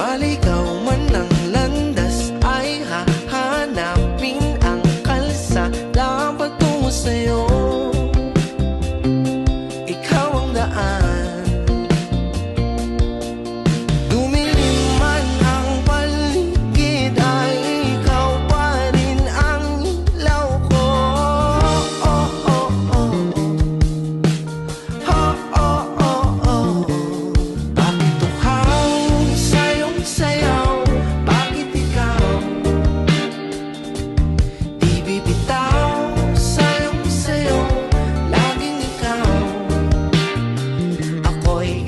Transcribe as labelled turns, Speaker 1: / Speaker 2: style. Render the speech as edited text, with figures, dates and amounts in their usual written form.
Speaker 1: Maligaw man ang landas ay hahanapin ang kalsada patungo sa'yo. Ikaw ang daan. Dumilim man ang paligid ay ikaw pa rin ang ilaw ko. Oh, oh, oh. Oh, oh, oh, oh. Bakit tuhaw sa'yong sayaw? Bakit ikaw di bibitaw sa'yong sayo? Laging ikaw. Ako'y